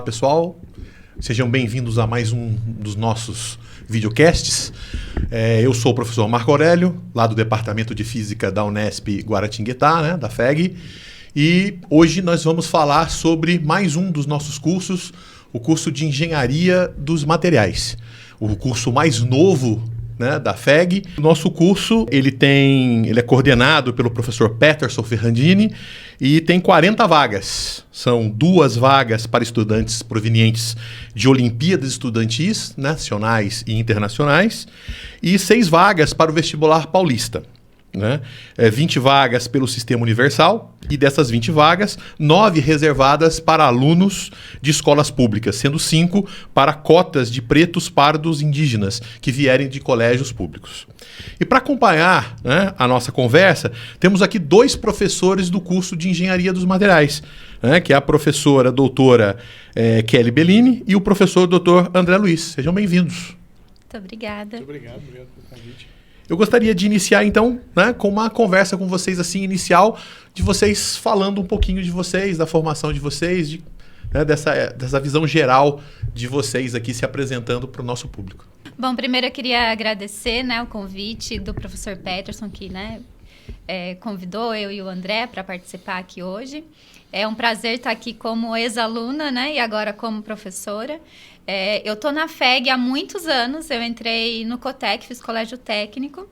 pessoal, sejam bem-vindos a mais um dos nossos videocasts. Eu sou o professor Marco Aurélio, lá do Departamento de Física da Unesp Guaratinguetá, né, da FEG, e hoje nós vamos falar sobre mais um dos nossos cursos, o curso de Engenharia dos Materiais, o curso mais novo, né, da FEG. O nosso curso ele é coordenado pelo professor Peterson Ferrandini e tem 40 vagas. São 2 vagas para estudantes provenientes de Olimpíadas Estudantis, nacionais e internacionais, e 6 vagas para o vestibular paulista. Né? 20 vagas pelo Sistema Universal e dessas 20 vagas, 9 reservadas para alunos de escolas públicas, sendo 5 para cotas de pretos, pardos, indígenas que vierem de colégios públicos. E para acompanhar, né, a nossa conversa, temos aqui 2 professores do curso de Engenharia dos Materiais, né, que é a professora doutora Kelly Bellini e o professor doutor André Luiz. Sejam bem-vindos. Muito obrigada. Muito obrigado pelo convite. Eu gostaria de iniciar, então, né, com uma conversa com vocês, assim, inicial, de vocês falando um pouquinho de vocês, da formação de vocês, né, dessa visão geral de vocês aqui se apresentando para o nosso público. Bom, primeiro eu queria agradecer, né, o convite do professor Peterson, que, né, convidou eu e o André para participar aqui hoje. É um prazer estar aqui como ex-aluna, né, e agora como professora. Eu estou na FEG há muitos anos, eu entrei no COTEC, fiz colégio técnico,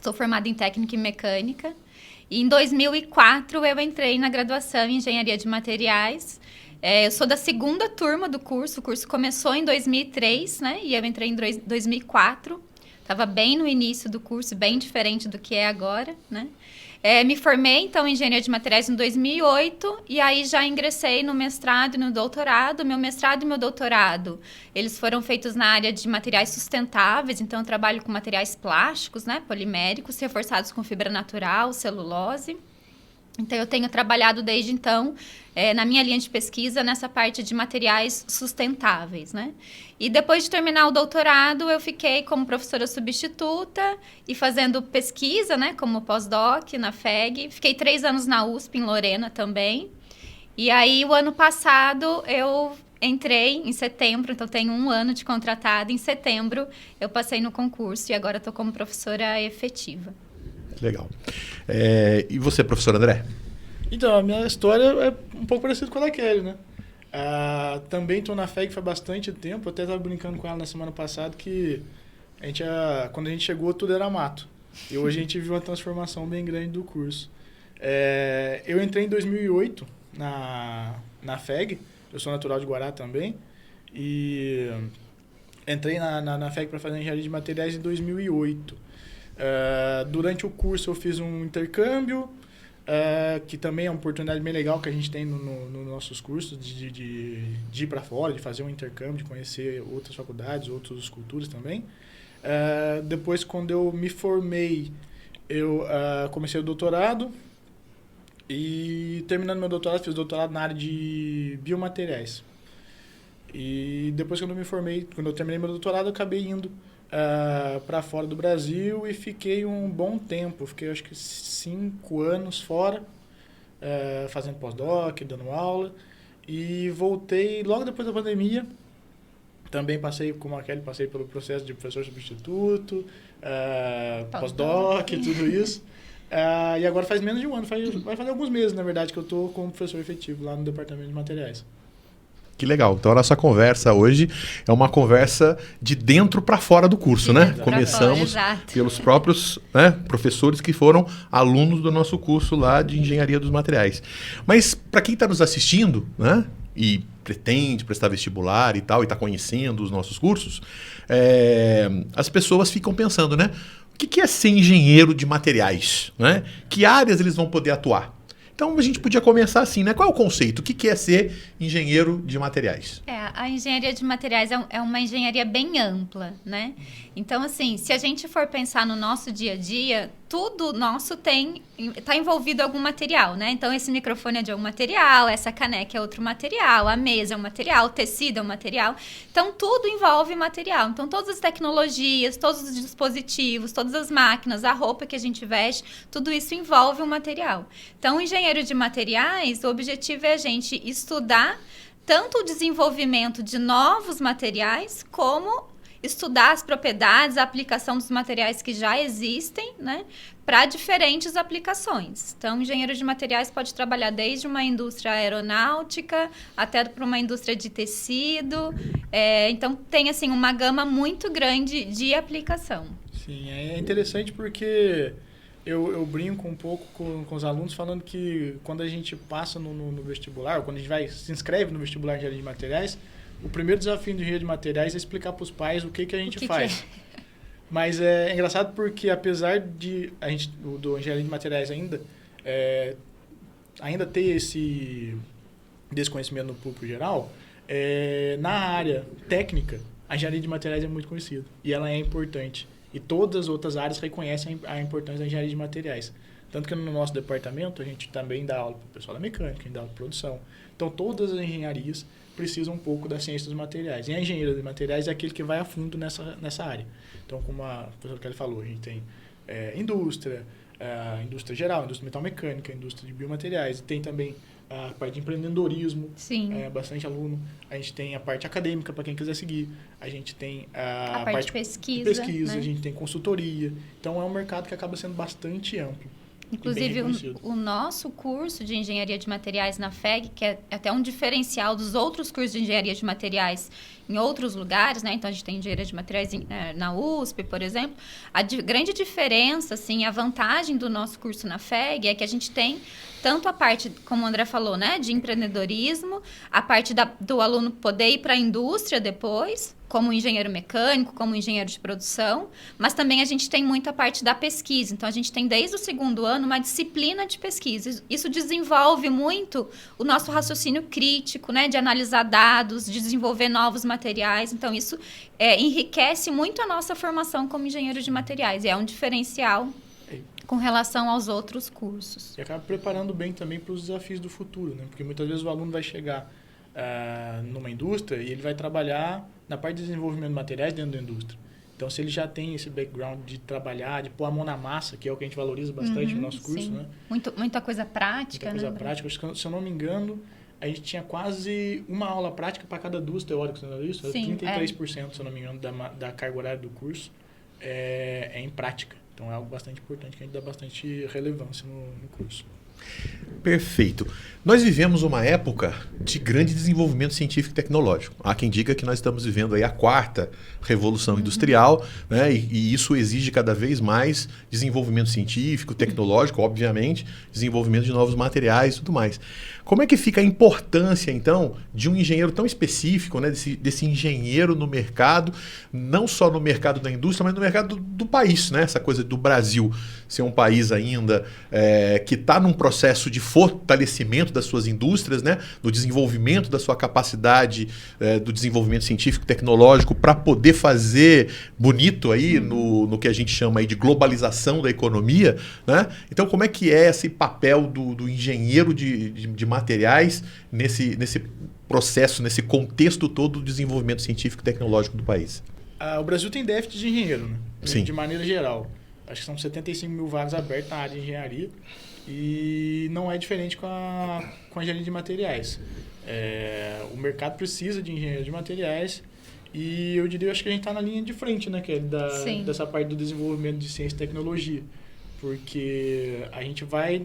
sou formada em técnica e mecânica, e em 2004 eu entrei na graduação em engenharia de materiais. Eu sou da 2ª turma do curso, o curso começou em 2003, né, e eu entrei em 2004, estava bem no início do curso, bem diferente do que é agora, né. Me formei, então, em Engenharia de Materiais em 2008 e aí já ingressei no mestrado e no doutorado. Meu mestrado e meu doutorado, eles foram feitos na área de materiais sustentáveis, então eu trabalho com materiais plásticos, né, poliméricos, reforçados com fibra natural, celulose. Então, eu tenho trabalhado desde então, na minha linha de pesquisa, nessa parte de materiais sustentáveis, né? E depois de terminar o doutorado, eu fiquei como professora substituta e fazendo pesquisa, né, como pós-doc na FEG. Fiquei 3 anos na USP, em Lorena também. E aí, o ano passado, eu entrei em setembro, então tenho 1 ano de contratada. Em setembro, eu passei no concurso e agora estou como professora efetiva. Legal. E você, professor André? Então, a minha história é um pouco parecida com a da Kelly, né? Também estou na FEG faz bastante tempo. Eu até estava brincando com ela na semana passada que quando a gente chegou, tudo era mato. E hoje a gente viu uma transformação bem grande do curso. Eu entrei em 2008 na FEG. Eu sou natural de Guará também. E entrei na FEG para fazer engenharia de materiais em 2008. Durante o curso eu fiz um intercâmbio, que também é uma oportunidade bem legal que a gente tem nos nossos cursos, de ir para fora, de fazer um intercâmbio, de conhecer outras faculdades, outras culturas também. Depois, quando eu me formei, eu comecei o doutorado e, terminando meu doutorado, fiz doutorado na área de biomateriais. E depois, quando eu terminei meu doutorado, eu acabei indo para fora do Brasil e fiquei um bom tempo. Fiquei, acho que 5 anos fora, fazendo pós-doc, dando aula. E voltei logo depois da pandemia. Também passei, como a Kelly, passei pelo processo de professor substituto, pós-doc, tudo isso. E agora faz menos de 1 ano, vai fazer alguns meses, na verdade, que eu estou como professor efetivo lá no Departamento de Materiais. Que legal. Então, a nossa conversa hoje é uma conversa de dentro para fora do curso, né? Começamos pelos próprios, né, professores que foram alunos do nosso curso lá de Engenharia dos Materiais. Mas, para quem está nos assistindo, né, e pretende prestar vestibular e tal, e está conhecendo os nossos cursos, as pessoas ficam pensando, né? O que é ser engenheiro de materiais? Né? Que áreas eles vão poder atuar? Então, a gente podia começar assim, né? Qual é o conceito? O que é ser engenheiro de materiais? A engenharia de materiais é uma engenharia bem ampla, né? Então, assim, se a gente for pensar no nosso dia a dia, tudo nosso está envolvido em algum material, né? Então, esse microfone é de algum material, essa caneca é outro material, a mesa é um material, o tecido é um material. Então, tudo envolve material. Então, todas as tecnologias, todos os dispositivos, todas as máquinas, a roupa que a gente veste, tudo isso envolve um material. Então, o engenheiro de materiais, o objetivo é a gente estudar tanto o desenvolvimento de novos materiais, como estudar as propriedades, a aplicação dos materiais que já existem, né, para diferentes aplicações. Então, o engenheiro de materiais pode trabalhar desde uma indústria aeronáutica até para uma indústria de tecido. Então, tem assim, uma gama muito grande de aplicação. Sim, é interessante porque eu brinco um pouco com os alunos falando que quando a gente passa no vestibular, ou quando a gente se inscreve no vestibular de engenharia de materiais, o primeiro desafio do engenheiro de materiais é explicar para os pais o que a gente faz. Mas é engraçado porque, apesar de a gente, do engenharia de materiais ainda ter esse desconhecimento no público geral, na área técnica, a engenharia de materiais é muito conhecida e ela é importante. E todas as outras áreas reconhecem a importância da engenharia de materiais. Tanto que no nosso departamento, a gente também dá aula para o pessoal da mecânica, a gente dá aula de produção. Então, todas as engenharias precisam um pouco da ciência dos materiais. E a engenharia de materiais é aquele que vai a fundo nessa área. Então, como a professora Kelly falou, a gente tem indústria geral, indústria metalmecânica, indústria de biomateriais. E tem também a parte de empreendedorismo, bastante aluno. A gente tem a parte acadêmica, para quem quiser seguir. A gente tem a parte de pesquisa, né? A gente tem consultoria. Então, é um mercado que acaba sendo bastante amplo. Inclusive, o nosso curso de engenharia de materiais na FEG, que é até um diferencial dos outros cursos de engenharia de materiais em outros lugares, né? Então, a gente tem engenharia de materiais na USP, por exemplo. A grande diferença, assim, a vantagem do nosso curso na FEG é que a gente tem tanto a parte, como o André falou, né, de empreendedorismo, a parte do aluno poder ir para a indústria depois, como engenheiro mecânico, como engenheiro de produção, mas também a gente tem muita parte da pesquisa. Então, a gente tem desde o segundo ano uma disciplina de pesquisa. Isso desenvolve muito o nosso raciocínio crítico, né, de analisar dados, de desenvolver novos materiais. Então, isso enriquece muito a nossa formação como engenheiro de materiais. E é um diferencial com relação aos outros cursos. E acaba preparando bem também para os desafios do futuro, né? Porque muitas vezes o aluno vai chegar numa indústria e ele vai trabalhar na parte de desenvolvimento de materiais dentro da indústria. Então, se ele já tem esse background de trabalhar, de pôr a mão na massa, que é o que a gente valoriza bastante no nosso curso, né? Muita coisa prática, muita coisa prática. Acho que, se eu não me engano, a gente tinha quase uma aula prática para cada duas teóricas, não era isso? Sim, 33%, se eu não me engano, da carga horária do curso é em prática. Então, é algo bastante importante, que a gente dá bastante relevância no curso. Perfeito. Nós vivemos uma época de grande desenvolvimento científico e tecnológico. Há quem diga que nós estamos vivendo aí a quarta revolução industrial, né? E isso exige cada vez mais desenvolvimento científico, tecnológico, obviamente, desenvolvimento de novos materiais e tudo mais. Como é que fica a importância, então, de um engenheiro tão específico, né? Desse engenheiro no mercado, não só no mercado da indústria, mas no mercado do país, né? Essa coisa do Brasil ser um país ainda que está num processo de fortalecimento das suas indústrias, né? Do desenvolvimento da sua capacidade do desenvolvimento científico, tecnológico, para poder fazer bonito aí no que a gente chama aí de globalização da economia, né? Então, como é que é esse papel do engenheiro de materiais nesse processo, nesse contexto todo do desenvolvimento científico e tecnológico do país? O Brasil tem déficit de engenheiro, né? Sim. De maneira geral. Acho que são 75 mil vagas abertas na área de engenharia e não é diferente com a engenharia de materiais. O mercado precisa de engenheiro de materiais e eu diria, acho que a gente está na linha de frente, né, Kelly, dessa parte do desenvolvimento de ciência e tecnologia, porque a gente vai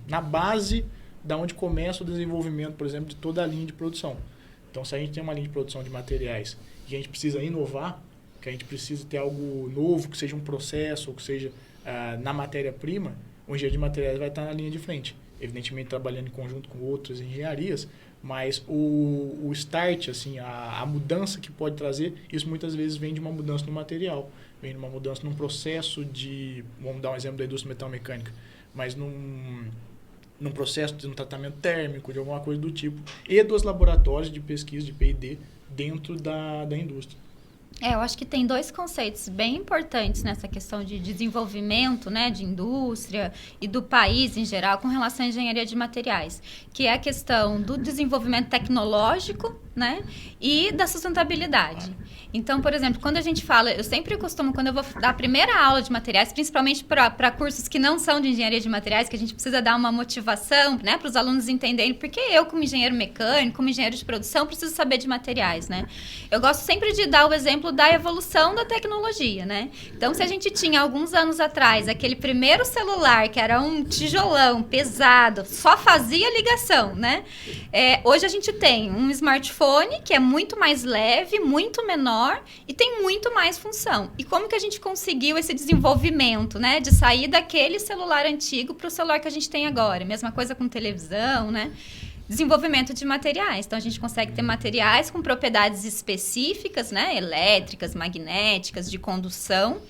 na base da onde começa o desenvolvimento, por exemplo, de toda a linha de produção. Então, se a gente tem uma linha de produção de materiais e a gente precisa inovar, que a gente precisa ter algo novo, que seja um processo, ou que seja na matéria-prima, o engenheiro de materiais vai estar na linha de frente. Evidentemente, trabalhando em conjunto com outras engenharias, mas o start, assim, a mudança que pode trazer, isso muitas vezes vem de uma mudança no material, vem de uma mudança num processo vamos dar um exemplo da indústria metalmecânica, mas num processo de um tratamento térmico, de alguma coisa do tipo, e dos laboratórios de pesquisa, de P&D, dentro da indústria. Eu acho que tem 2 conceitos bem importantes nessa questão de desenvolvimento, né, de indústria e do país em geral com relação à engenharia de materiais, que é a questão do desenvolvimento tecnológico, né, e da sustentabilidade. Então, por exemplo, quando a gente fala, eu sempre costumo, quando eu vou dar a primeira aula de materiais, principalmente para cursos que não são de engenharia de materiais, que a gente precisa dar uma motivação, né, para os alunos entenderem porque eu, como engenheiro mecânico, como engenheiro de produção, preciso saber de materiais, né? Eu gosto sempre de dar o exemplo da evolução da tecnologia, né? Então, se a gente tinha alguns anos atrás aquele primeiro celular que era um tijolão pesado, só fazia ligação, né? Hoje a gente tem um smartphone que é muito mais leve, muito menor e tem muito mais função. E como que a gente conseguiu esse desenvolvimento, né? De sair daquele celular antigo para o celular que a gente tem agora. Mesma coisa com televisão, né? Desenvolvimento de materiais. Então, a gente consegue ter materiais com propriedades específicas, né? Elétricas, magnéticas, de condução,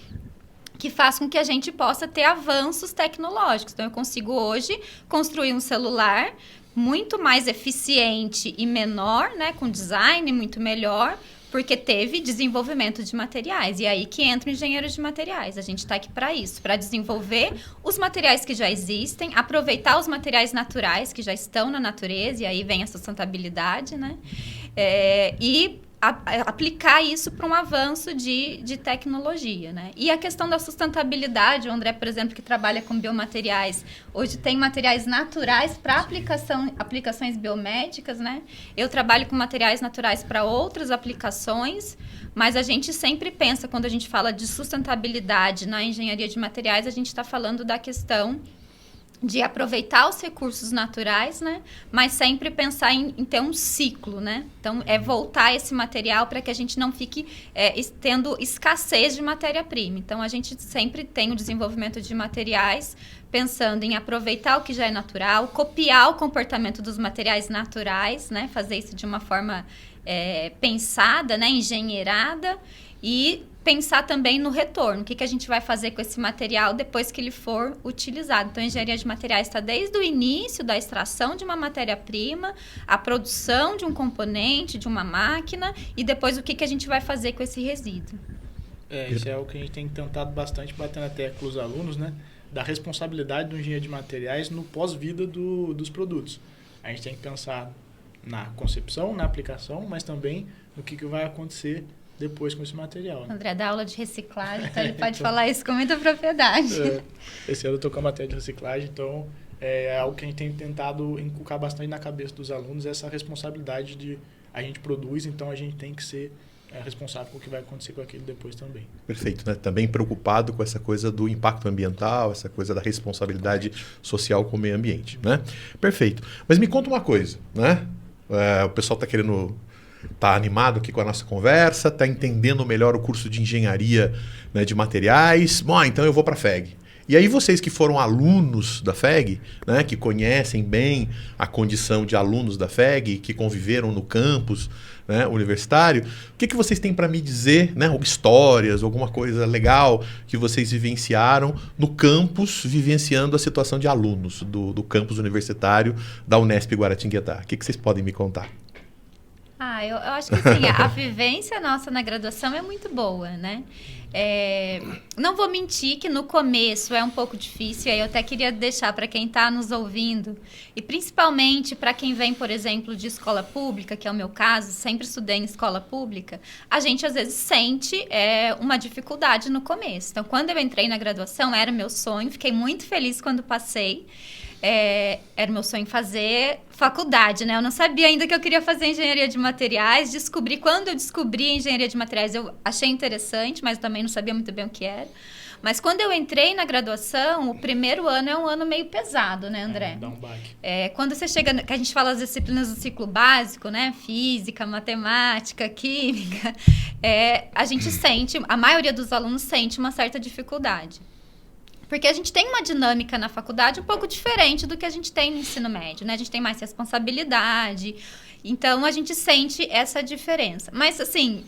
que faz com que a gente possa ter avanços tecnológicos. Então, eu consigo hoje construir um celular muito mais eficiente e menor, né? Com design muito melhor, porque teve desenvolvimento de materiais. E aí que entra o engenheiro de materiais. A gente está aqui para isso, para desenvolver os materiais que já existem, aproveitar os materiais naturais que já estão na natureza, e aí vem a sustentabilidade, né? E aplicar isso para um avanço de tecnologia, né? E a questão da sustentabilidade, o André, por exemplo, que trabalha com biomateriais, hoje tem materiais naturais para aplicações biomédicas, né? Eu trabalho com materiais naturais para outras aplicações, mas a gente sempre pensa, quando a gente fala de sustentabilidade na engenharia de materiais, a gente está falando da questão de aproveitar os recursos naturais, né? Mas sempre pensar em ter um ciclo, né? Então, voltar esse material para que a gente não fique tendo escassez de matéria-prima. Então, a gente sempre tem o desenvolvimento de materiais pensando em aproveitar o que já é natural, copiar o comportamento dos materiais naturais, né? Fazer isso de uma forma pensada, né? Engenheirada, e pensar também no retorno. O que a gente vai fazer com esse material depois que ele for utilizado. Então, a engenharia de materiais está desde o início da extração de uma matéria-prima, a produção de um componente, de uma máquina, e depois o que a gente vai fazer com esse resíduo. Isso é o que a gente tem tentado bastante bater na tecla com os alunos, né? Da responsabilidade do engenheiro de materiais no pós-vida dos produtos. A gente tem que pensar na concepção, na aplicação, mas também no que vai acontecer depois com esse material. Né? André dá aula de reciclagem, então ele pode falar isso com muita propriedade. Esse ano eu estou com a matéria de reciclagem, então é algo que a gente tem tentado inculcar bastante na cabeça dos alunos, essa responsabilidade de a gente produz, então a gente tem que ser responsável por o que vai acontecer com aquilo depois também. Perfeito, né? Também preocupado com essa coisa do impacto ambiental, essa coisa da responsabilidade social com o meio ambiente, né? Perfeito. Mas me conta uma coisa, né? O pessoal está querendo... Está animado aqui com a nossa conversa, está entendendo melhor o curso de engenharia, né, de materiais. Bom, então eu vou para a FEG. E aí vocês que foram alunos da FEG, né, que conhecem bem a condição de alunos da FEG, que conviveram no campus, né, universitário, o que vocês têm para me dizer, né, histórias, alguma coisa legal que vocês vivenciaram no campus, vivenciando a situação de alunos do campus universitário da Unesp Guaratinguetá? O que vocês podem me contar? Eu acho que assim, a vivência nossa na graduação é muito boa, né? Não vou mentir que no começo é um pouco difícil, aí eu até queria deixar para quem está nos ouvindo, e principalmente para quem vem, por exemplo, de escola pública, que é o meu caso, sempre estudei em escola pública, a gente às vezes sente uma dificuldade no começo. Então, quando eu entrei na graduação, era meu sonho, fiquei muito feliz quando passei. Era meu sonho fazer faculdade, né? Eu não sabia ainda que eu queria fazer engenharia de materiais. Quando eu descobri engenharia de materiais, eu achei interessante, mas também não sabia muito bem o que era. Mas quando eu entrei na graduação, o primeiro ano é um ano meio pesado, né, André? Dá um baque. Quando você chega, que a gente fala as disciplinas do ciclo básico, né? Física, matemática, química, a gente sente, a maioria dos alunos sente uma certa dificuldade. Porque a gente tem uma dinâmica na faculdade um pouco diferente do que a gente tem no ensino médio, né? A gente tem mais responsabilidade, então a gente sente essa diferença. Mas, assim,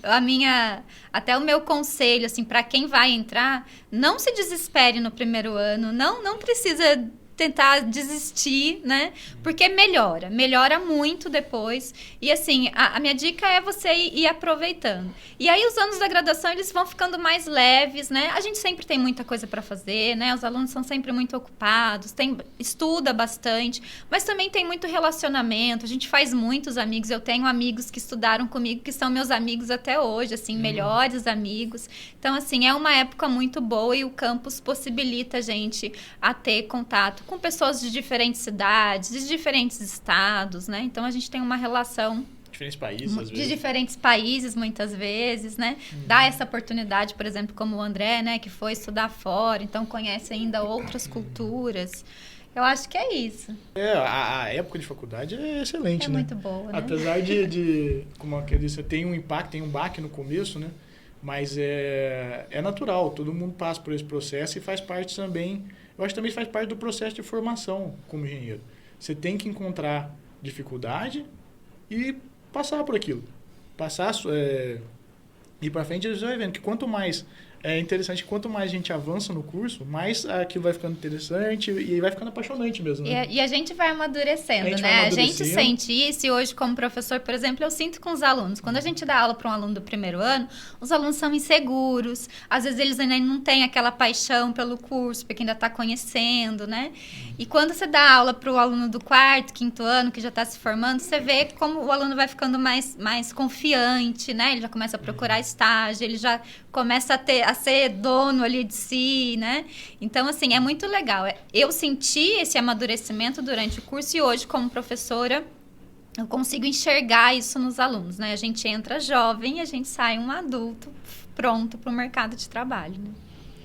até o meu conselho, assim, para quem vai entrar, não se desespere no primeiro ano, não precisa tentar desistir, né? Porque melhora muito depois. E assim, a minha dica é você ir aproveitando. E aí os anos da graduação, eles vão ficando mais leves, né? A gente sempre tem muita coisa para fazer, né? Os alunos são sempre muito ocupados, estuda bastante, mas também tem muito relacionamento, a gente faz muitos amigos. Eu tenho amigos que estudaram comigo, que são meus amigos até hoje, assim, melhores amigos. Então, assim, é uma época muito boa e o campus possibilita a gente a ter contato com pessoas de diferentes cidades, de diferentes estados, né? Então, a gente tem uma relação diferentes países, às vezes. De diferentes países, muitas vezes, né? Dá essa oportunidade, por exemplo, como o André, né? Que foi estudar fora, então conhece ainda outras culturas. Eu acho que é isso. A época de faculdade é excelente, né? É muito boa, né? Apesar de como eu disse, tem um impacto, tem um baque no começo, né? Mas é natural, todo mundo passa por esse processo e faz parte também, eu acho que também faz parte do processo de formação como engenheiro. Você tem que encontrar dificuldade e passar por aquilo. Ir para frente, você vai vendo que quanto mais é interessante, quanto mais a gente avança no curso, mais aquilo vai ficando interessante e vai ficando apaixonante mesmo, né? E a gente vai amadurecendo, né? A gente sente isso e hoje, como professor, por exemplo, eu sinto com os alunos. Quando a gente dá aula para um aluno do primeiro ano, os alunos são inseguros. Às vezes eles ainda não têm aquela paixão pelo curso, porque ainda está conhecendo, né? E quando você dá aula para o aluno do quarto, quinto ano, que já está se formando, você vê como o aluno vai ficando mais confiante, né? Ele já começa a procurar estágio, ele já começa a ser dono ali de si, né? Então, assim, é muito legal. Eu senti esse amadurecimento durante o curso e hoje, como professora, eu consigo enxergar isso nos alunos, né? A gente entra jovem e a gente sai um adulto pronto para o mercado de trabalho, né?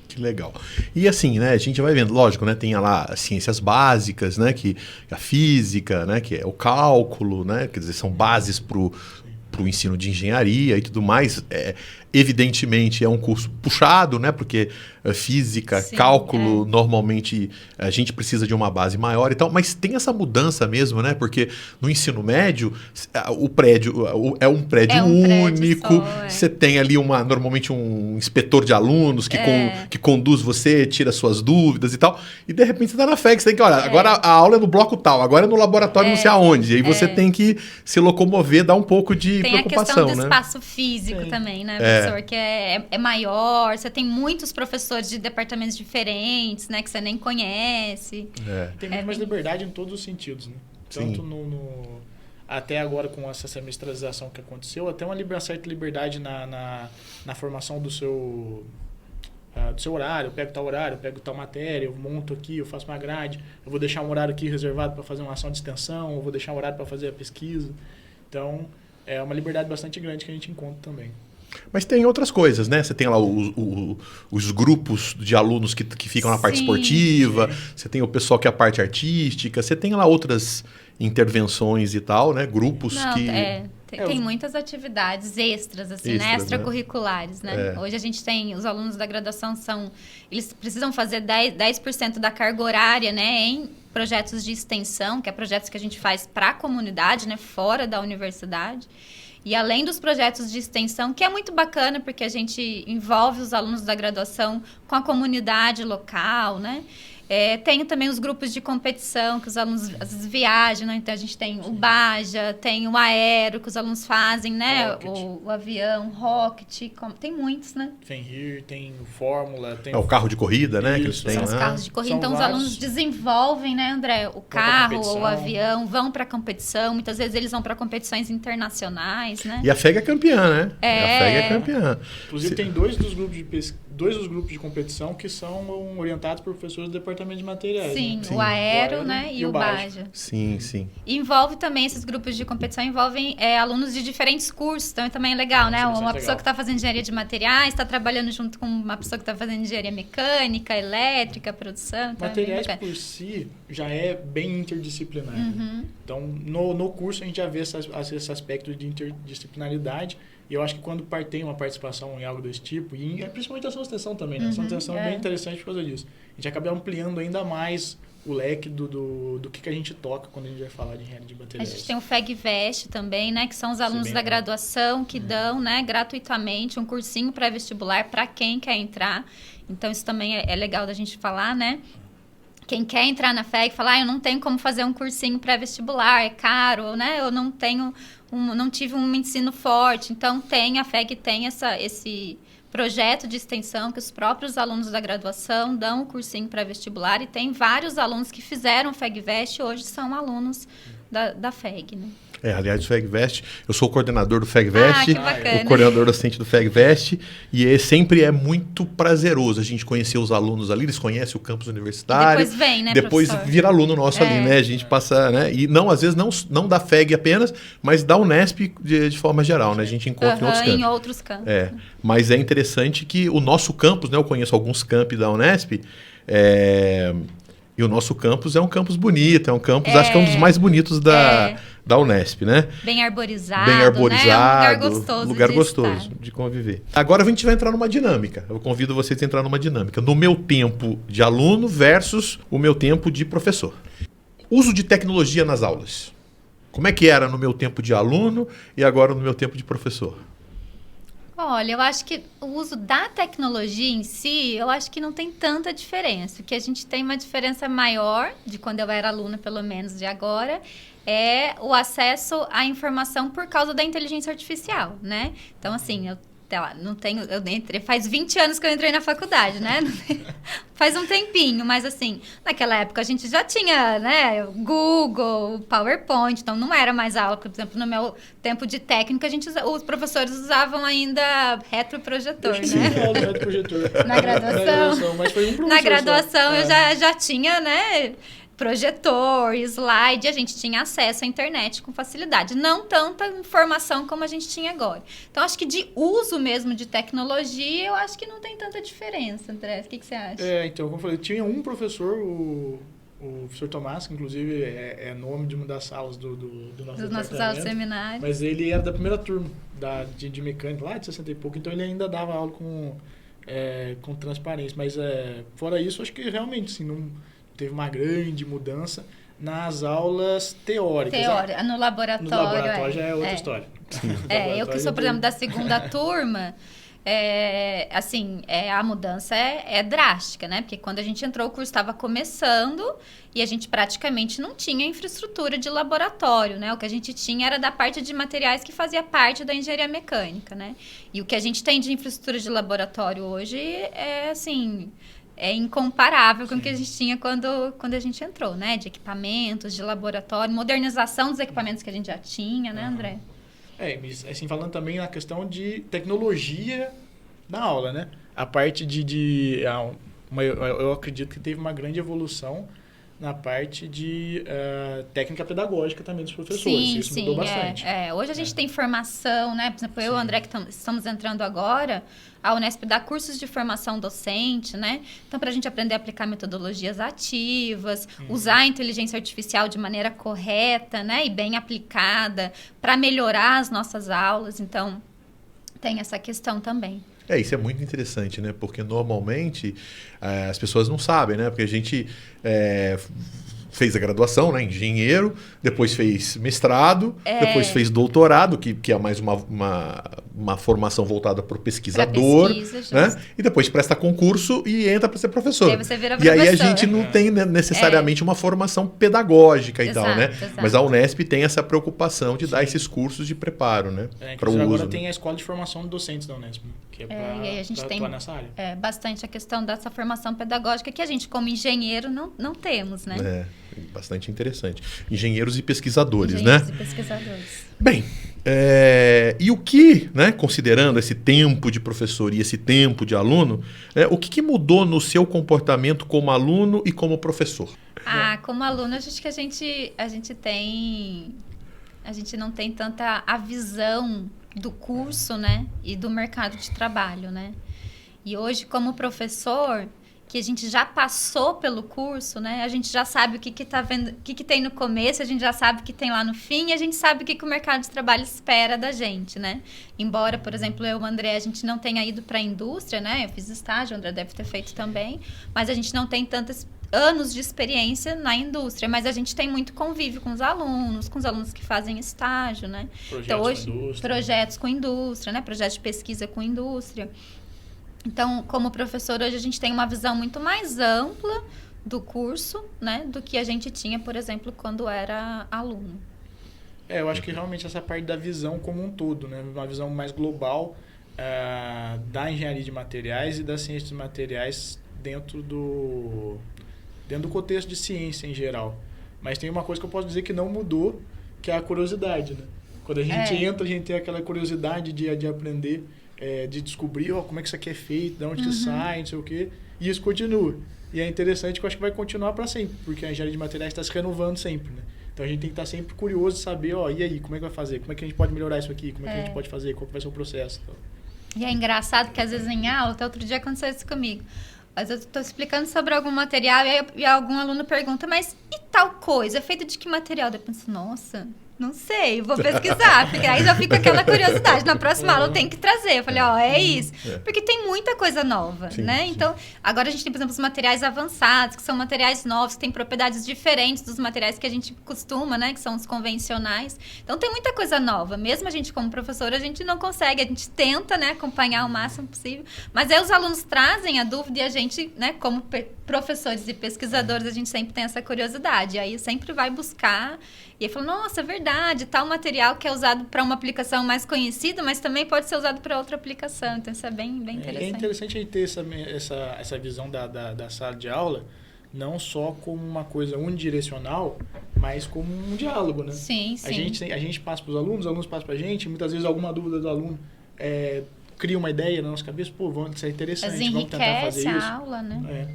Que legal. E assim, né, a gente vai vendo, lógico, né, tem lá as ciências básicas, né, que a física, né, que é o cálculo, né, quer dizer, são bases para o ensino de engenharia e tudo mais. Evidentemente é um curso puxado, né? Porque física, sim, cálculo, normalmente a gente precisa de uma base maior e tal, mas tem essa mudança mesmo, né? Porque no ensino médio, o prédio é um prédio único, você tem ali normalmente um inspetor de alunos que conduz você, tira suas dúvidas e tal, e de repente você está na FEG, você tem que, olha, agora a aula é no bloco tal, agora é no laboratório não sei aonde, e aí você tem que se locomover, dar um pouco de preocupação, tem a questão do espaço físico também, né, professor, que é maior, você tem muitos professores de departamentos diferentes, né, que você nem conhece. Tem muito mais liberdade em todos os sentidos, né? Tanto até agora com essa semestralização que aconteceu, até uma certa liberdade na formação do seu horário. Eu pego tal horário, eu pego tal matéria, eu monto aqui, eu faço uma grade, eu vou deixar um horário aqui reservado para fazer uma ação de extensão, eu vou deixar um horário para fazer a pesquisa. Então, é uma liberdade bastante grande que a gente encontra também. Mas tem outras coisas, né? Você tem lá os grupos de alunos que ficam na parte esportiva, você tem o pessoal que é a parte artística, você tem lá outras intervenções e tal, né? Grupos que... Tem muitas atividades extras, assim, né? Extracurriculares, né? Hoje a gente tem, os alunos da graduação eles precisam fazer 10% da carga horária, né? Em projetos de extensão, que é projetos que a gente faz para a comunidade, né? Fora da universidade. E além dos projetos de extensão, que é muito bacana, porque a gente envolve os alunos da graduação com a comunidade local, né? Tem também os grupos de competição, que os alunos às vezes viajam, né? Então a gente tem o Baja, tem o Aero, que os alunos fazem, né? O avião, Rocket, tem muitos, né? Fenrir, tem o Fórmula, tem o carro de corrida, né? Isso, que eles têm, são os carros de corrida. Então os alunos desenvolvem, né, André? O carro ou o avião, vão para competição. Muitas vezes eles vão para competições internacionais, né? E a FEG é campeã, né? A FEG é campeã. Inclusive tem dois dos grupos de competição que são orientados por professores do departamento de materiais. Sim, né? O Aero, né? E o Baja. Sim, sim. E envolve também, esses grupos de competição envolvem alunos de diferentes cursos, então também é legal, né? Uma pessoa que está fazendo engenharia de materiais, está trabalhando junto com uma pessoa que está fazendo engenharia mecânica, elétrica, produção. Então materiais por si já é bem interdisciplinar. Né? Então, no curso a gente já vê esse aspecto de interdisciplinaridade. E eu acho que quando tem uma participação em algo desse tipo, e principalmente a ação de extensão também, né? A ação de extensão é bem interessante por causa disso. A gente acaba ampliando ainda mais o leque do que a gente toca quando a gente vai falar de engenharia de materiais. A gente tem o FEGVest também, né? Que são os alunos da graduação que dão, né, gratuitamente um cursinho pré-vestibular para quem quer entrar. Então, isso também é legal da gente falar, né? quem quer entrar na FEG fala, eu não tenho como fazer um cursinho pré-vestibular, é caro, né? Eu não tenho, não tive um ensino forte. Então, a FEG tem esse projeto de extensão que os próprios alunos da graduação dão o cursinho pré-vestibular e tem vários alunos que fizeram o FEGVest e hoje são alunos da FEG, né? Aliás, o FEGVest, eu sou o coordenador do FEGVest, que bacana. o coordenador docente do FEGVest, e sempre é muito prazeroso a gente conhecer os alunos ali, eles conhecem o campus universitário. E depois vem, né, depois professor? vira aluno nosso ali, né? A gente passa, né? E não, às vezes, não da FEG apenas, mas da Unesp de forma geral, né? A gente encontra em outros campos. Mas é interessante que o nosso campus, né? Eu conheço alguns campi da Unesp, e o nosso campus é um campus bonito, é um campus, acho que é um dos mais bonitos da Unesp, né? Bem arborizado, né? É um lugar gostoso de conviver. Agora a gente vai entrar numa dinâmica. Eu convido vocês a entrar numa dinâmica. No meu tempo de aluno versus o meu tempo de professor. Uso de tecnologia nas aulas. Como é que era no meu tempo de aluno e agora no meu tempo de professor? Olha, eu acho que o uso da tecnologia em si, eu acho que não tem tanta diferença. O que a gente tem uma diferença maior, de quando eu era aluna, pelo menos, de agora, é o acesso à informação por causa da inteligência artificial, né? Então, assim, faz 20 anos que eu entrei na faculdade, né? Faz um tempinho, mas assim, naquela época a gente já tinha, né, Google, PowerPoint, então não era mais aula, por exemplo, no meu tempo de técnica, os professores usavam ainda retroprojetor, né? Retroprojetor. Na graduação. Mas foi um professor na graduação só. Eu já tinha, né, projetor, slide, a gente tinha acesso à internet com facilidade. Não tanta informação como a gente tinha agora. Então, acho que de uso mesmo de tecnologia, eu acho que não tem tanta diferença, André. O que você acha? Então, como eu falei, tinha um professor, o professor Tomás, que inclusive é nome de uma das salas do nosso Dos nossos aulas de seminário. Mas ele era da primeira turma de mecânica, lá de 60 e pouco, então ele ainda dava aula com transparência. Mas, fora isso, acho que realmente, assim, não teve uma grande mudança nas aulas teóricas. No laboratório. No laboratório já é outra história. Eu que sou, por exemplo, da segunda turma, a mudança é drástica, né? Porque quando a gente entrou, o curso estava começando e a gente praticamente não tinha infraestrutura de laboratório, né? O que a gente tinha era da parte de materiais que fazia parte da engenharia mecânica, né? E o que a gente tem de infraestrutura de laboratório hoje é incomparável com o que a gente tinha quando a gente entrou, né? De equipamentos, de laboratório, modernização dos equipamentos que a gente já tinha, né, André? Mas assim, falando também na questão de tecnologia na aula, né? A parte eu acredito que teve uma grande evolução na parte de técnica pedagógica também dos professores. Isso mudou bastante. Hoje a gente tem formação, né? Por exemplo, eu e o André, que estamos entrando agora, a Unesp dá cursos de formação docente, né? Então, para a gente aprender a aplicar metodologias ativas, usar a inteligência artificial de maneira correta, né? E bem aplicada, para melhorar as nossas aulas. Então, tem essa questão também. Isso é muito interessante, né? Porque normalmente as pessoas não sabem, né? Porque a gente fez a graduação, né? Engenheiro, depois fez mestrado, depois fez doutorado, que é mais uma formação voltada para o pesquisador, né? E depois presta concurso e entra para ser professor. E aí você vira professor. E aí a gente não tem necessariamente uma formação pedagógica e tal, né? Exato. Mas a Unesp tem essa preocupação de dar esses cursos de preparo, né? Para o uso. Agora tem a Escola de Formação de Docentes da Unesp, que é para atuar nessa área. Bastante a questão dessa formação pedagógica que a gente, como engenheiro, não temos, né? Bastante interessante. Engenheiros e pesquisadores, Engenheiros e pesquisadores. Bem, e o que, né, considerando esse tempo de professor e esse tempo de aluno, o que mudou no seu comportamento como aluno e como professor? Como aluno, acho que a gente não tem tanta a visão do curso, né, e do mercado de trabalho, né? E hoje, como professor, que a gente já passou pelo curso, né? A gente já sabe o que tá vendo, o que tem no começo, a gente já sabe o que tem lá no fim, e a gente sabe o que o mercado de trabalho espera da gente, né? Embora, por exemplo, eu e o André, a gente não tenha ido para a indústria, né? Eu fiz estágio, o André deve ter feito também, mas a gente não tem tantos anos de experiência na indústria, mas a gente tem muito convívio com os alunos que fazem estágio, né? Projetos com indústria, né? Projetos de pesquisa com indústria. Então, como professor, hoje a gente tem uma visão muito mais ampla do curso, né, do que a gente tinha, por exemplo, quando era aluno. Eu acho que realmente essa parte da visão como um todo, né? Uma visão mais global da engenharia de materiais e da ciência dos materiais dentro do contexto de ciência em geral. Mas tem uma coisa que eu posso dizer que não mudou, que é a curiosidade, né? Quando a gente entra, a gente tem aquela curiosidade de aprender, de descobrir como é que isso aqui é feito, de onde que sai, não sei o quê, e isso continua. E é interessante que eu acho que vai continuar para sempre, porque a engenharia de materiais está se renovando sempre, né? Então a gente tem que estar sempre curioso de saber, e aí, como é que vai fazer? Como é que a gente pode melhorar isso aqui? Como é que a gente pode fazer? Qual que vai ser o processo? Então. E é engraçado que às vezes em aula, até outro dia aconteceu isso comigo. Às vezes eu estou explicando sobre algum material e algum aluno pergunta, mas e tal coisa? É feito de que material? Eu penso, nossa, não sei, vou pesquisar. Porque aí já fica aquela curiosidade. Na próxima aula eu tenho que trazer. Eu falei, é isso. Porque tem muita coisa nova, né? Sim. Então, agora a gente tem, por exemplo, os materiais avançados, que são materiais novos, que têm propriedades diferentes dos materiais que a gente costuma, né? Que são os convencionais. Então, tem muita coisa nova. Mesmo a gente, como professora, a gente não consegue. A gente tenta, né, acompanhar o máximo possível. Mas aí os alunos trazem a dúvida e a gente, né, como professores e pesquisadores, a gente sempre tem essa curiosidade. E aí sempre vai buscar... E aí falou, nossa, é verdade, tal material que é usado para uma aplicação mais conhecida, mas também pode ser usado para outra aplicação. Então, isso é bem interessante. É interessante a gente ter essa visão da sala de aula, não só como uma coisa unidirecional, mas como um diálogo, né? Sim, sim. A gente passa para os alunos passam para a gente, muitas vezes alguma dúvida do aluno cria uma ideia na nossa cabeça, isso é interessante, vamos tentar fazer isso. A aula, né?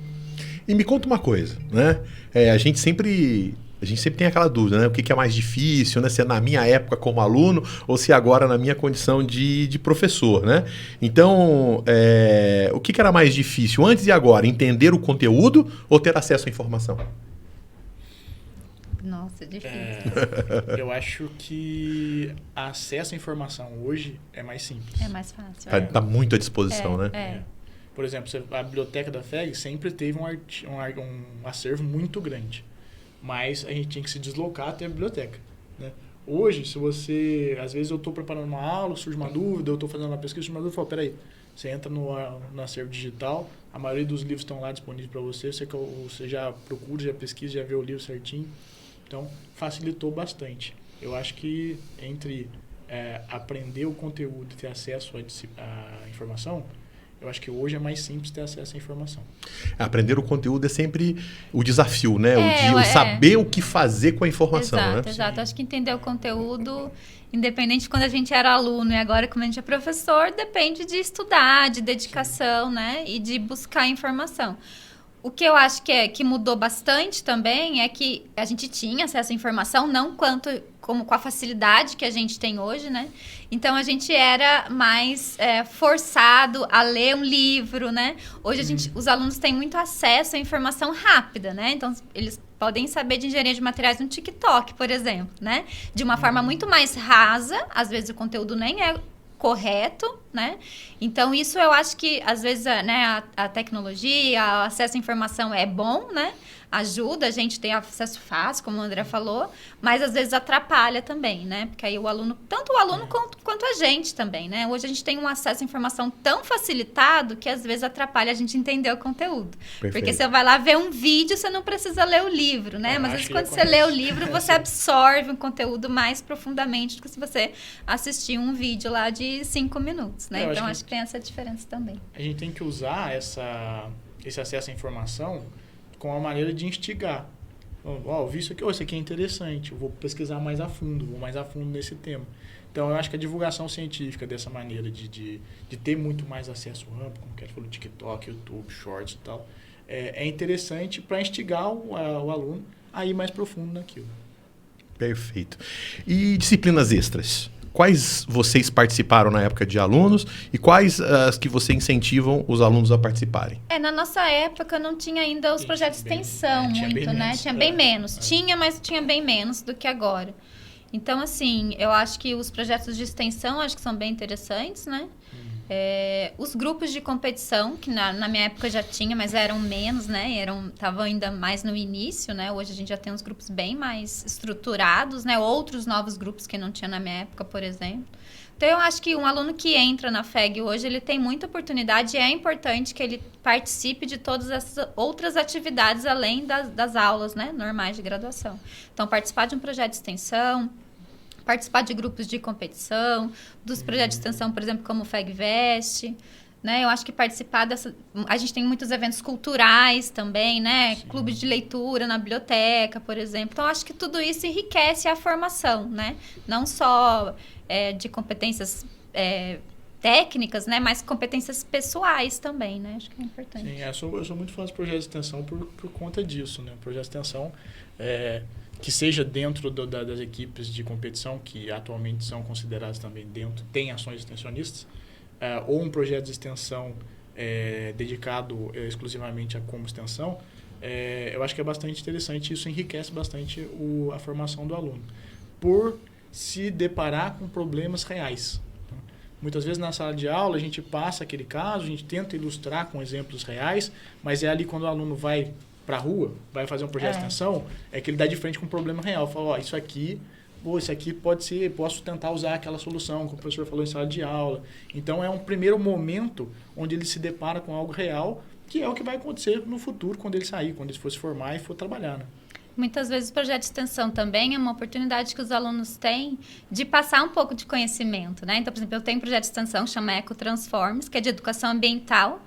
E me conta uma coisa, né? A gente sempre tem aquela dúvida, né? O que é mais difícil, né? Se é na minha época como aluno ou se agora na minha condição de professor, né? Então, o que era mais difícil antes e agora? Entender o conteúdo ou ter acesso à informação? Nossa, é difícil. Eu acho que acesso à informação hoje é mais simples. É mais fácil. Está muito à disposição, né? Por exemplo, a biblioteca da FEG sempre teve um acervo muito grande. Mas a gente tinha que se deslocar até a biblioteca, né? Hoje, se você... Às vezes eu estou preparando uma aula, surge uma dúvida, eu estou fazendo uma pesquisa, surge uma dúvida, eu falo, peraí, você entra no acervo digital, a maioria dos livros estão lá disponíveis para você, você já procura, já pesquisa, já vê o livro certinho. Então, facilitou bastante. Eu acho que entre aprender o conteúdo e ter acesso à informação, eu acho que hoje é mais simples ter acesso à informação. Aprender o conteúdo é sempre o desafio, né? O saber o que fazer com a informação, exato, né? Exato. Acho que entender o conteúdo, independente de quando a gente era aluno e agora como a gente é professor, depende de estudar, de dedicação, né? E de buscar informação. O que eu acho que mudou bastante também é que a gente tinha acesso à informação, não como com a facilidade que a gente tem hoje, né? Então, a gente era mais forçado a ler um livro, né? Hoje, os alunos têm muito acesso à informação rápida, né? Então, eles podem saber de engenharia de materiais no TikTok, por exemplo, né? De uma forma muito mais rasa, às vezes o conteúdo nem é correto, né? Então, isso eu acho que, às vezes, né, a tecnologia, o acesso à informação é bom, né? Ajuda, a gente tem acesso fácil, como o André falou, mas às vezes atrapalha também, né? Porque aí tanto o aluno quanto a gente também, né? Hoje a gente tem um acesso à informação tão facilitado que às vezes atrapalha a gente entender o conteúdo. Perfeito. Porque você vai lá ver um vídeo, você não precisa ler o livro, né? Mas às vezes quando você lê o livro, você absorve um conteúdo mais profundamente do que se você assistir um vídeo lá de 5 minutos, né? Então acho que tem essa diferença também. A gente tem que usar esse acesso à informação com a maneira de instigar. Eu vi isso aqui, isso aqui é interessante, eu vou pesquisar mais a fundo, vou mais a fundo nesse tema. Então, eu acho que a divulgação científica dessa maneira de ter muito mais acesso amplo, como que falou, TikTok, YouTube, Shorts e tal, é interessante para instigar o aluno a ir mais profundo naquilo. Perfeito. E disciplinas extras? Quais vocês participaram na época de alunos e quais as que vocês incentivam os alunos a participarem? Na nossa época não tinha ainda os projetos de extensão muito, né? Tinha bem menos. Tinha, mas tinha bem menos do que agora. Então, assim, eu acho que os projetos de extensão acho que são bem interessantes, né? Os grupos de competição, que na minha época já tinha, mas eram menos, né? Estavam ainda mais no início, né? Hoje a gente já tem uns grupos bem mais estruturados, né? Outros novos grupos que não tinha na minha época, por exemplo. Então, eu acho que um aluno que entra na FEG hoje, ele tem muita oportunidade e é importante que ele participe de todas essas outras atividades além das aulas, né, normais de graduação. Então, participar de um projeto de extensão, participar de grupos de competição, dos projetos de extensão, por exemplo, como o FEGVest, né? Eu acho que participar dessa... A gente tem muitos eventos culturais também, né? Sim. Clubes de leitura na biblioteca, por exemplo. Então, acho que tudo isso enriquece a formação, né? Não só de competências técnicas, né? Mas competências pessoais também, né? Acho que é importante. Sim, eu sou muito fã dos projetos de extensão por conta disso, né? O projeto de extensão, que seja dentro das equipes de competição, que atualmente são consideradas também dentro, tem ações extensionistas, ou um projeto de extensão dedicado exclusivamente a como extensão, eu acho que é bastante interessante. Isso enriquece bastante a formação do aluno, por se deparar com problemas reais. Muitas vezes na sala de aula a gente passa aquele caso, a gente tenta ilustrar com exemplos reais, mas é ali quando o aluno vai para a rua, vai fazer um projeto de extensão, que ele dá de frente com um problema real. Fala, isso aqui pode ser, posso tentar usar aquela solução, como o professor falou em sala de aula. Então, é um primeiro momento onde ele se depara com algo real, que é o que vai acontecer no futuro, quando ele sair, quando ele for se formar e for trabalhar, né? Muitas vezes o projeto de extensão também é uma oportunidade que os alunos têm de passar um pouco de conhecimento, né? Então, por exemplo, eu tenho um projeto de extensão que chama Ecotransforms, que é de educação ambiental.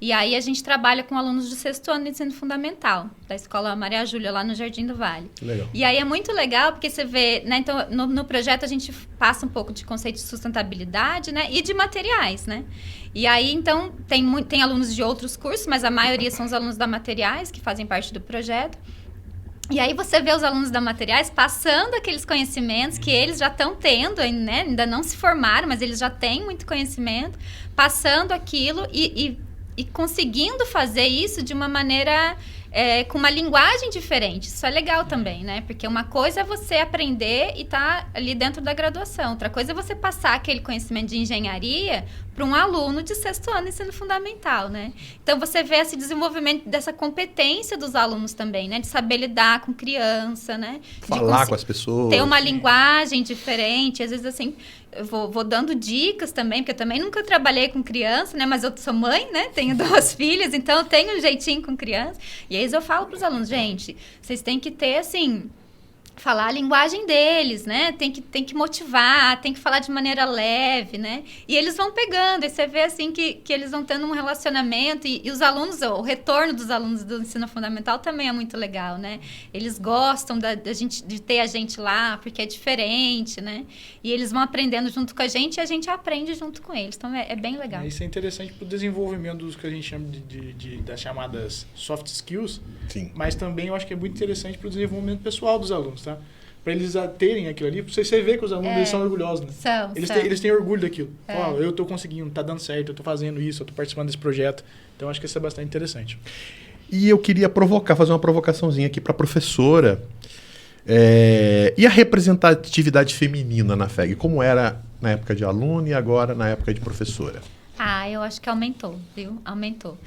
E aí a gente trabalha com alunos do 6º ano de ensino fundamental, da Escola Maria Júlia, lá no Jardim do Vale. Legal. E aí é muito legal, porque você vê, né? Então, no projeto a gente passa um pouco de conceito de sustentabilidade, né? E de materiais, né? E aí, então, tem alunos de outros cursos, mas a maioria são os alunos da materiais, que fazem parte do projeto. E aí você vê os alunos da materiais passando aqueles conhecimentos que eles já estão tendo, né? Ainda não se formaram, mas eles já têm muito conhecimento, passando aquilo e conseguindo fazer isso de uma maneira, com uma linguagem diferente. Isso é legal também, né? Porque uma coisa é você aprender e estar ali dentro da graduação. Outra coisa é você passar aquele conhecimento de engenharia para um aluno de 6º ano de ensino fundamental, né? Então, você vê esse desenvolvimento dessa competência dos alunos também, né? De saber lidar com criança, né? Falar com as pessoas. Ter uma linguagem diferente. Às vezes, assim, eu vou dando dicas também, porque eu também nunca trabalhei com criança, né? Mas eu sou mãe, né? Tenho 2 filhas, então eu tenho um jeitinho com criança. E aí eu falo para os alunos, gente, vocês têm que ter, assim... falar a linguagem deles, né? Tem que motivar, tem que falar de maneira leve, né? E eles vão pegando, e você vê, assim, que eles vão tendo um relacionamento, e os alunos, o retorno dos alunos do ensino fundamental também é muito legal, né? Eles gostam de ter a gente lá, porque é diferente, né? E eles vão aprendendo junto com a gente, e a gente aprende junto com eles. Então, é bem legal. Isso é interessante para o desenvolvimento dos que a gente chama das chamadas soft skills. Sim. Mas também eu acho que é muito interessante para o desenvolvimento pessoal dos alunos, tá? Para eles terem aquilo ali, você vê que os alunos eles são orgulhosos, né? Eles têm orgulho daquilo. Eu estou conseguindo, tá dando certo, eu estou fazendo isso, eu estou participando desse projeto. Então, acho que isso é bastante interessante. E eu queria fazer uma provocaçãozinha aqui para a professora. E a representatividade feminina na FEG? Como era na época de aluna e agora na época de professora? Eu acho que aumentou, viu? Aumentou.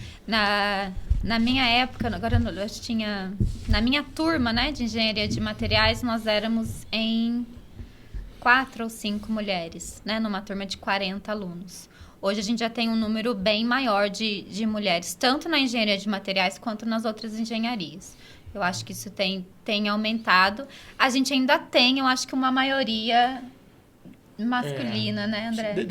Na minha época, agora eu tinha... Na minha turma, né, de engenharia de materiais, nós éramos em 4 ou 5 mulheres, né? Numa turma de 40 alunos. Hoje a gente já tem um número bem maior de mulheres, tanto na engenharia de materiais quanto nas outras engenharias. Eu acho que isso tem aumentado. A gente ainda tem, eu acho que uma maioria... masculina, né, André?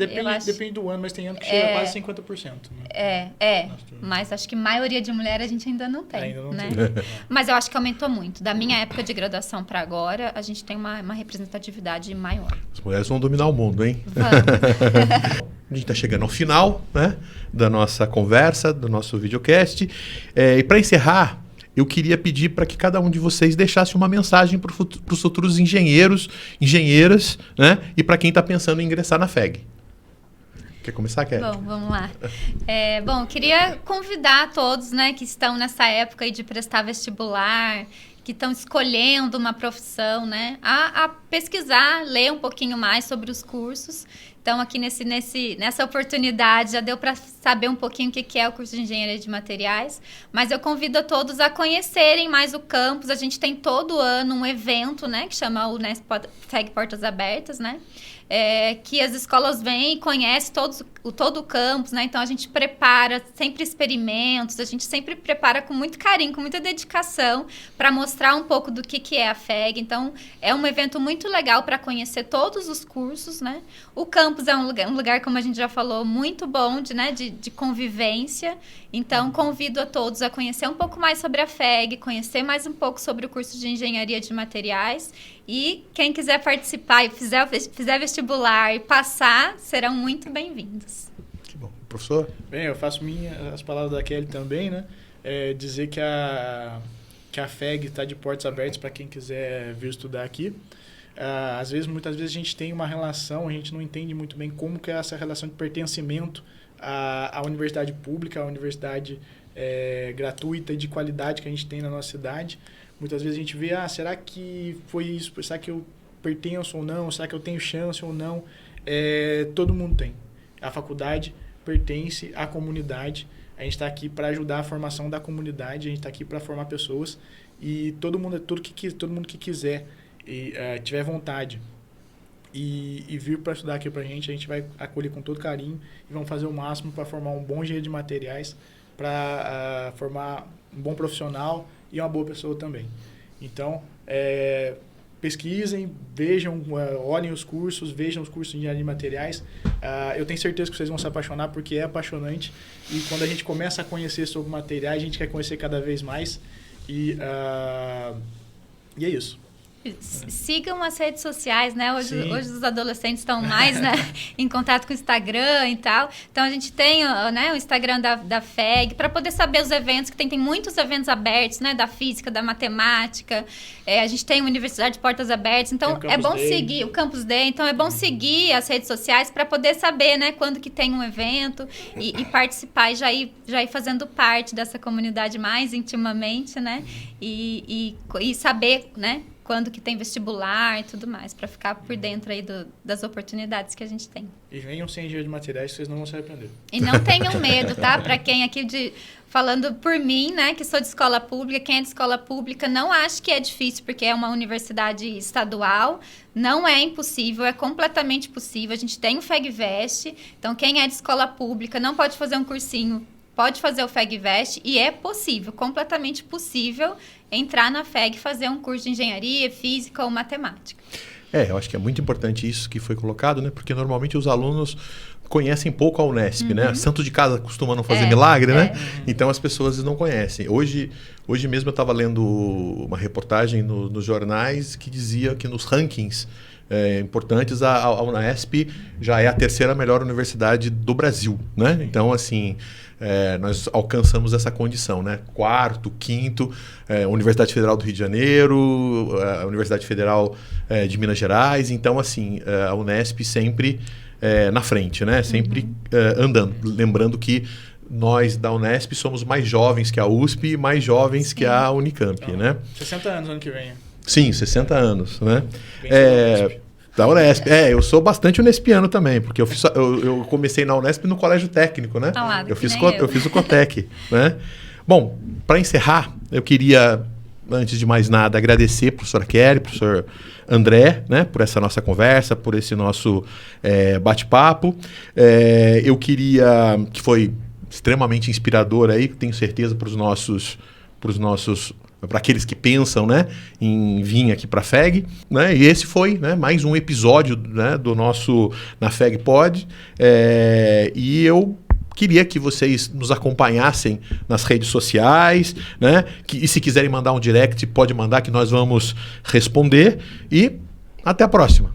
Depende do ano, mas tem ano que chega a quase 50%. Né? Mas acho que maioria de mulher a gente ainda não tem. Ainda não né? tem. Mas eu acho que aumentou muito. Da minha época de graduação para agora, a gente tem uma representatividade maior. As mulheres vão dominar o mundo, hein? Vamos. A gente está chegando ao final, né, da nossa conversa, do nosso videocast. E para encerrar, eu queria pedir para que cada um de vocês deixasse uma mensagem para os futuros engenheiros, engenheiras, né? E para quem está pensando em ingressar na FEG. Quer começar, Kelly? Bom, vamos lá. Eu queria convidar todos, né, que estão nessa época aí de prestar vestibular, que estão escolhendo uma profissão, né, a pesquisar, ler um pouquinho mais sobre os cursos. Então, aqui nessa oportunidade, já deu para saber um pouquinho o que é o curso de Engenharia de Materiais, mas eu convido a todos a conhecerem mais o campus. A gente tem todo ano um evento, né, que chama o Unesp FEG Portas Abertas, né? que as escolas vêm e conhecem todo o campus, né? Então, a gente prepara sempre experimentos, a gente sempre prepara com muito carinho, com muita dedicação, para mostrar um pouco do que é a FEG. Então, é um evento muito legal para conhecer todos os cursos, né? O campus é um lugar, como a gente já falou, muito bom de convivência. Então, convido a todos a conhecer um pouco mais sobre a FEG, conhecer mais um pouco sobre o curso de Engenharia de Materiais. E quem quiser participar e fizer vestibular e passar, serão muito bem-vindos. Que bom. Professor? Bem, eu faço as palavras da Kelly também, né? Dizer que a FEG está de portas abertas para quem quiser vir estudar aqui. Muitas vezes a gente tem uma relação, a gente não entende muito bem como que é essa relação de pertencimento à universidade pública, à universidade gratuita e de qualidade que a gente tem na nossa cidade. Muitas vezes a gente vê, será que foi isso? Será que eu pertenço ou não? Será que eu tenho chance ou não? Todo mundo tem. A faculdade pertence à comunidade. A gente está aqui para ajudar a formação da comunidade, a gente está aqui para formar pessoas. E todo mundo que quiser e tiver vontade e vir para estudar aqui para a gente vai acolher com todo carinho e vamos fazer o máximo para formar um bom engenheiro de materiais, para formar um bom profissional e uma boa pessoa também. Então, pesquisem, vejam, olhem os cursos, vejam os cursos de engenharia de materiais. Eu tenho certeza que vocês vão se apaixonar, porque é apaixonante. E quando a gente começa a conhecer sobre materiais, a gente quer conhecer cada vez mais. E é isso. Sigam as redes sociais, né? Hoje os adolescentes estão mais, né, em contato com o Instagram e tal. Então, a gente tem, né, o Instagram da FEG para poder saber os eventos, que tem muitos eventos abertos, né? Da física, da matemática. A gente tem a Universidade de Portas Abertas. Então, é bom seguir o Campus Day. Então, é bom seguir as redes sociais para poder saber, né, quando que tem um evento e participar e já ir fazendo parte dessa comunidade mais intimamente, né? E saber, né, quando que tem vestibular e tudo mais, para ficar por dentro aí das oportunidades que a gente tem. E venham sem engenharia de materiais, vocês não vão se arrepender. E não tenham medo, tá? Para quem aqui, falando por mim, né, que sou de escola pública, quem é de escola pública, não acho que é difícil, porque é uma universidade estadual, não é impossível, é completamente possível. A gente tem o FEGVest, então quem é de escola pública não pode fazer um cursinho, pode fazer o FEGVest, e é possível, completamente possível, entrar na FEG e fazer um curso de engenharia, física ou matemática. Eu acho que é muito importante isso que foi colocado, né? Porque normalmente os alunos conhecem pouco a Unesp, né? Santo de casa costuma não fazer milagre, né? Então as pessoas não conhecem. Hoje mesmo eu estava lendo uma reportagem nos jornais que dizia que nos rankings importantes a Unesp já é a terceira melhor universidade do Brasil, né? Então, assim, nós alcançamos essa condição, né? Quarto, quinto, Universidade Federal do Rio de Janeiro, a Universidade Federal de Minas Gerais. Então, assim, a Unesp sempre na frente, né? Sempre andando. Lembrando que nós da Unesp somos mais jovens que a USP e mais jovens que a Unicamp, então, né? 60 anos ano que vem. Sim, 60 anos, né? Da Unesp. Eu sou bastante unespiano também, porque eu comecei na Unesp no colégio técnico, né? Eu fiz o Cotec, né? Bom, para encerrar, eu queria, antes de mais nada, agradecer ao professor Kelly, professor André, né, por essa nossa conversa, por esse nosso bate-papo. Eu queria, que foi extremamente inspirador aí, tenho certeza para aqueles que pensam, né, em vir aqui para a FEG, né, e esse foi, né, mais um episódio, né, do nosso Na FEG Pod, e eu queria que vocês nos acompanhassem nas redes sociais, né, e se quiserem mandar um direct, pode mandar que nós vamos responder, e até a próxima.